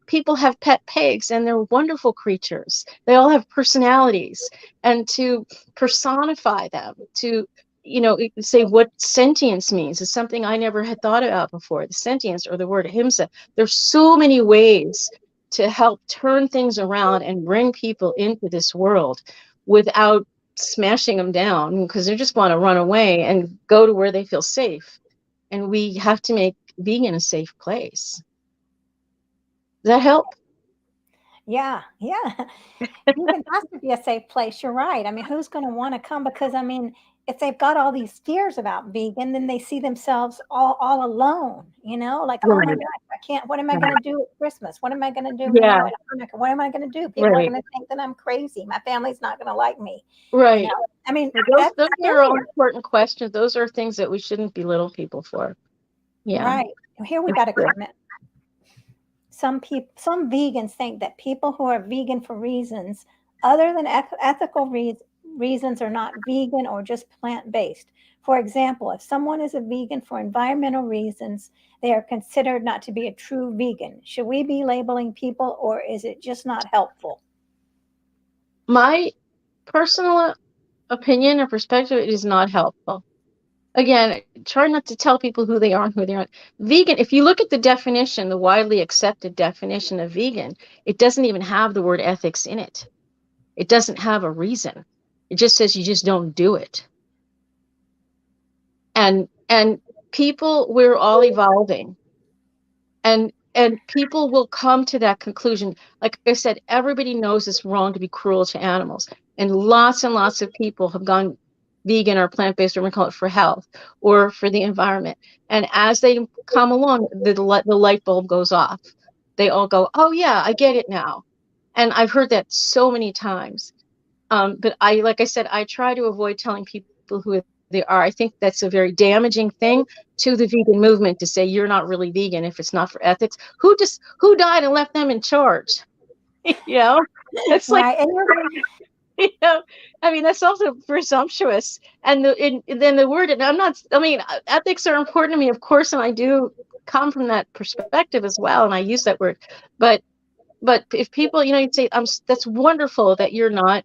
people have pet pigs, and they're wonderful creatures. They all have personalities. And to personify them, to say what sentience means is something I never had thought about before. The sentience, or the word ahimsa. There's so many ways to help turn things around and bring people into this world without smashing them down, because they just want to run away and go to where they feel safe. And we have to make vegan a safe place. Does that help? Yeah, yeah. Vegan has to be a safe place. You're right. I mean, who's going to want to come? Because I mean, if they've got all these fears about vegan, then they see themselves all alone. Like, oh my Right. gosh, I can't. What am I going to do at Christmas? What am I going to do? Yeah. At Hanukkah? What am I going to do? People are Right. going to think that I'm crazy. My family's not going to like me. Right. I mean, Those that's are all important questions. Those are things that we shouldn't belittle people for. Yeah. right. Here we got a comment. Some vegans think that people who are vegan for reasons other than ethical reasons are not vegan or just plant-based. For example, if someone is a vegan for environmental reasons, they are considered not to be a true vegan. Should we be labeling people, or is it just not helpful? My personal opinion or perspective, it is not helpful. Again, try not to tell people who they are and who they aren't. Vegan, if you look at the definition, the widely accepted definition of vegan, it doesn't even have the word ethics in it. It doesn't have a reason. It just says you just don't do it. And people, we're all evolving. And people will come to that conclusion. Like I said, everybody knows it's wrong to be cruel to animals. And lots of people have gone vegan or plant-based, or we call it for health or for the environment. And as they come along, the light bulb goes off. They all go, oh yeah, I get it now. And I've heard that so many times. But like I said, I try to avoid telling people who they are. I think that's a very damaging thing to the vegan movement, to say you're not really vegan if it's not for ethics. Who died and left them in charge? You know, it's like, Right. And you know, I mean, that's also presumptuous. And then the word, and I mean, ethics are important to me, of course, and I do come from that perspective as well, and I use that word. But if people, you'd say, that's wonderful that you're not,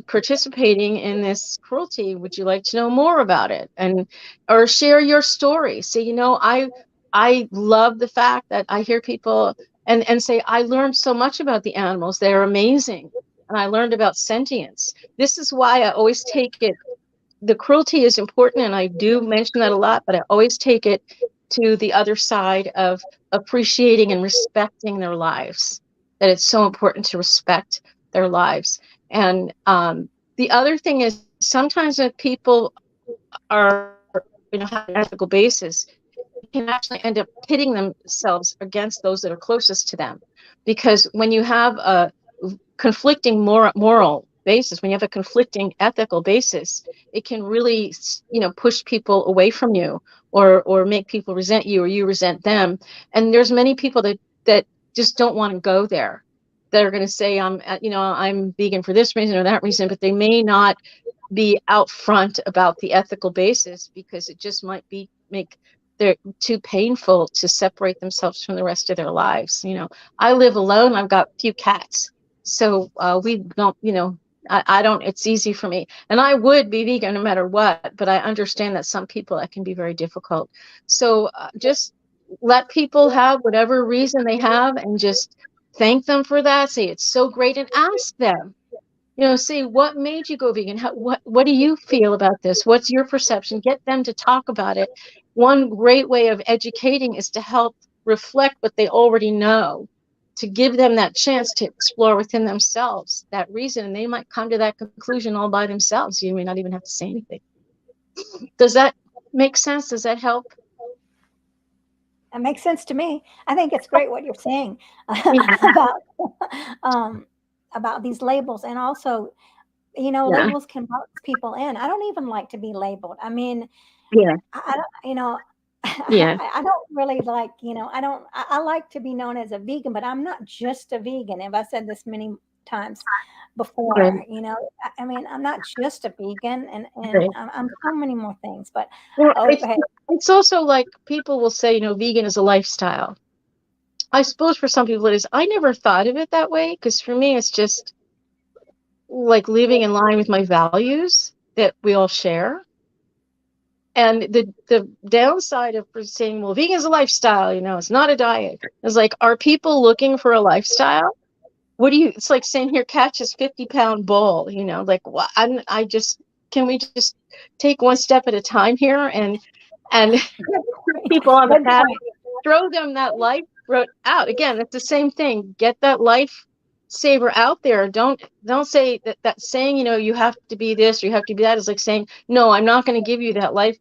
participating in this cruelty. Would you like to know more about it? Or share your story. Say, I love the fact that I hear people and say, I learned so much about the animals. They're amazing. And I learned about sentience. This is why I always take it. The cruelty is important, and I do mention that a lot, but I always take it to the other side of appreciating and respecting their lives. That it's so important to respect their lives. And the other thing is, sometimes if people are, have an ethical basis, they can actually end up pitting themselves against those that are closest to them. Because when you have a conflicting moral basis, when you have a conflicting ethical basis, it can really, push people away from you, or make people resent you, or you resent them. And there's many people that just don't want to go there. They're going to say, I'm vegan for this reason or that reason, but they may not be out front about the ethical basis, because it just might make they're too painful to separate themselves from the rest of their lives. I live alone. I've got a few cats. So we don't, I don't, it's easy for me. And I would be vegan no matter what, but I understand that some people, that can be very difficult. So just let people have whatever reason they have, and just thank them for that. Say it's so great, and ask them, say, what made you go vegan? What do you feel about this? What's your perception? Get them to talk about it. One great way of educating is to help reflect what they already know, to give them that chance to explore within themselves that reason, and they might come to that conclusion all by themselves. You may not even have to say anything. Does that make sense? Does that help? it makes sense to me. I think it's great what you're saying Yeah. about um, about these labels, and also, Yeah. labels can box people in. I don't even like to be labeled. I mean, Yeah. I don't, Yeah. I don't really like, I like to be known as a vegan, but I'm not just a vegan. If I said this many times before, Right. I mean, I'm not just a vegan, and Right. I'm so many more things, but Well, okay. it's also like, people will say, vegan is a lifestyle. I suppose for some people it is. I never thought of it that way, because for me it's just like living in line with my values that we all share. And the downside of saying, well, vegan is a lifestyle, it's not a diet. It's like, are people looking for a lifestyle? It's like saying, here, catch this 50-pound bull, like, what? Can we just take one step at a time here, and Good point. people on the Good path, point. throw them that life road out. Again, it's the same thing. Get that life saver out there. Don't say that saying, you have to be this or you have to be that, is like saying, no, I'm not going to give you that life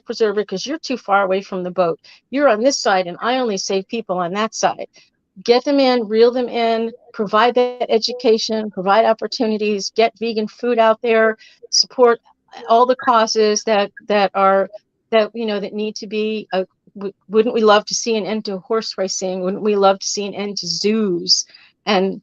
preserver, because you're too far away from the boat. You're on this side, and I only save people on that side. Get them in, reel them in, provide that education, provide opportunities, get vegan food out there, support all the causes that need to be. Wouldn't we love to see an end to horse racing? Wouldn't we love to see an end to zoos, and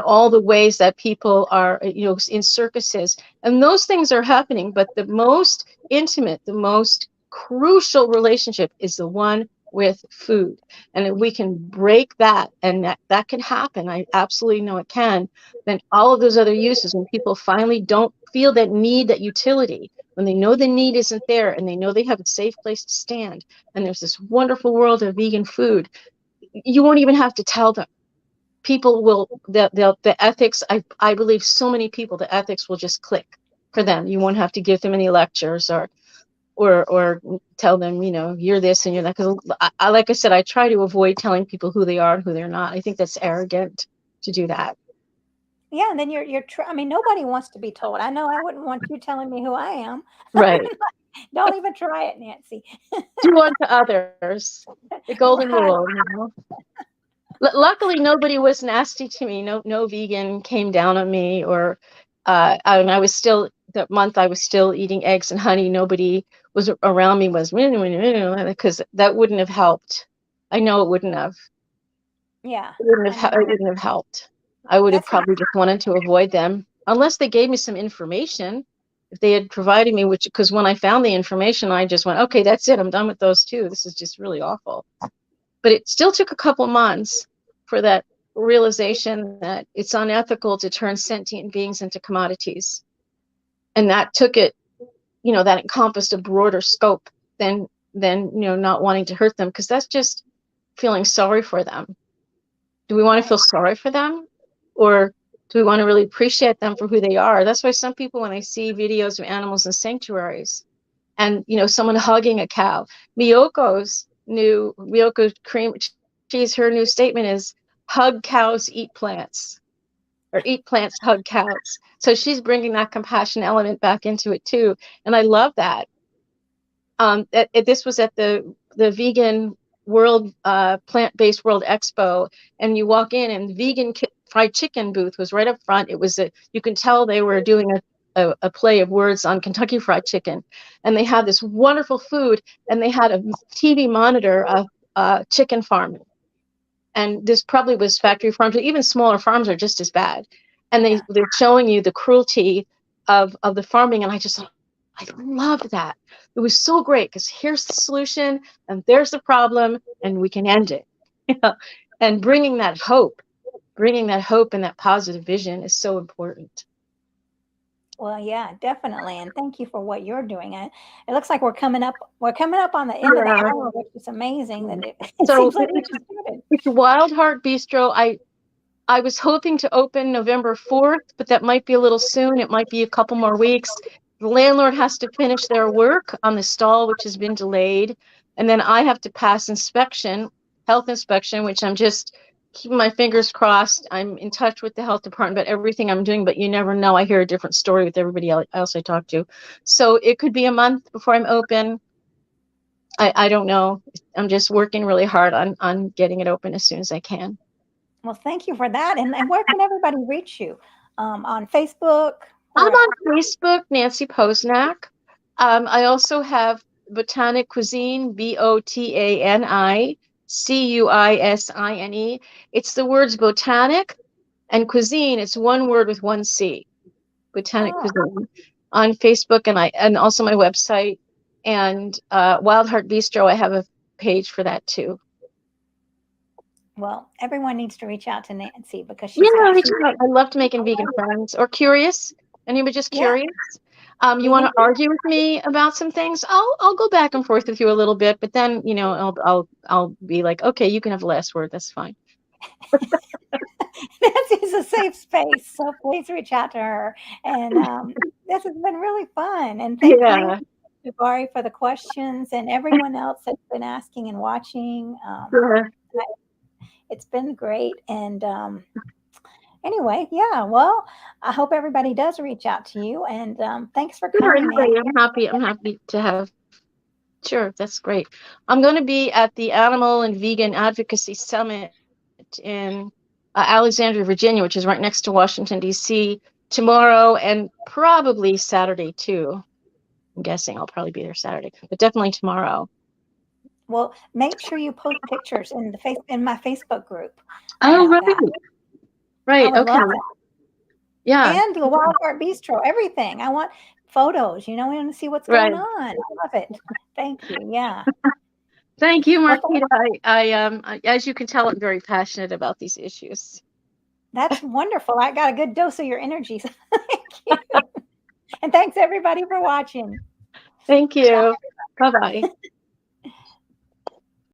all the ways that people are, in circuses? And those things are happening, but the most intimate, the most crucial relationship is the one with food. And if we can break that, and that can happen, I absolutely know it can, then all of those other uses, when people finally don't feel that need, that utility, when they know the need isn't there, and they know they have a safe place to stand, and there's this wonderful world of vegan food, you won't even have to tell them. People will, the ethics, I believe so many people, the ethics will just click for them. You won't have to give them any lectures, or tell them, you're this and you're that. Because like I said, I try to avoid telling people who they are and who they're not. I think that's arrogant to do that. Yeah, and then I mean, nobody wants to be told. I know I wouldn't want you telling me who I am. Right. Don't even try it, Nancy. Do unto others. The golden Right. rule, you know. Luckily, nobody was nasty to me. No vegan came down on me, or I was still, that month I was still eating eggs and honey. Nobody was around me was because that wouldn't have helped. I know it wouldn't have. Yeah, It wouldn't I have. It know. wouldn't have helped. I would have That's probably just wanted to avoid them unless they gave me some information. If they had provided me, which, because when I found the information, I just went, okay, that's it. I'm done with those two. This is just really awful. But it still took a couple months for that realization that it's unethical to turn sentient beings into commodities. And that took it, that encompassed a broader scope than not wanting to hurt them, because that's just feeling sorry for them. Do we want to right. feel sorry for them, or do we want to really appreciate them for who they are? That's why some people, when they see videos of animals in sanctuaries and someone hugging a cow, Miyoko Cream Cheese, her new statement is hug cows, eat plants, or eat plants, hug cows. So she's bringing that compassion element back into it too, and I love that. This was at the vegan world, plant-based world expo, and you walk in and the vegan fried chicken booth was right up front. It was you can tell they were doing a play of words on Kentucky Fried Chicken, and they had this wonderful food, and they had a TV monitor of chicken farming, and this probably was factory farms, but even smaller farms are just as bad, and Yeah. they're showing you the cruelty of the farming, and I just, I loved that. It was so great, because here's the solution and there's the problem and we can end it. And bringing that hope and that positive vision is so important. Well, yeah, definitely. And thank you for what you're doing. It looks like we're coming up on the end of the Yeah. hour, which is amazing that it So seems like we just started. it's Wild Heart Bistro. I was hoping to open November 4th, but that might be a little soon. It might be a couple more weeks. The landlord has to finish their work on the stall, which has been delayed. And then I have to pass health inspection, which I'm just keeping my fingers crossed. I'm in touch with the health department about everything I'm doing, but you never know. I hear a different story with everybody else I talk to. So it could be a month before I'm open. I don't know. I'm just working really hard on getting it open as soon as I can. Well, thank you for that. And where can everybody reach you? On Facebook? I'm Where else? on Facebook, Nancy Poznak. I also have BotaniCuisine, BotaniCuisine. It's the words botanic and cuisine. It's one word with one C. Botanic Oh, Cuisine on Facebook, and also my website, and Wild Heart Bistro. I have a page for that too. well, everyone needs to reach out to Nancy because Yeah, she's got, I loved making vegan friends, or curious. Anybody just yeah, curious? You want vegan to food. argue with me about some things? I'll go back and forth with you a little bit, but then I'll be like, okay, you can have the last word. That's fine. Nancy's a safe space, so please reach out to her. And this has been really fun. And thank you, Yeah, Jabari, for the questions, and everyone else that's been asking and watching. yeah. It's been great. And anyway, yeah, well, I hope everybody does reach out to you. And thanks for Sure, coming, Nancy. anyway, I'm happy to have. Sure, that's great. I'm going to be at the Animal and Vegan Advocacy Summit in Alexandria, Virginia, which is right next to Washington, D.C., tomorrow, and probably Saturday too. I'm guessing I'll probably be there Saturday, but definitely tomorrow. Well, make sure you post pictures in my Facebook group Oh, about right. that. I Right. would Okay. love that. Yeah. And the Wild Heart Bistro, everything. I want photos. We want to see what's going Right. on. I love it. Thank you. Yeah. Thank you, Well, Marquita. As you can tell, I'm very passionate about these issues. that's wonderful. I got a good dose of your energy. So thank you. And thanks everybody for watching. Thank Bye. you. Bye-bye.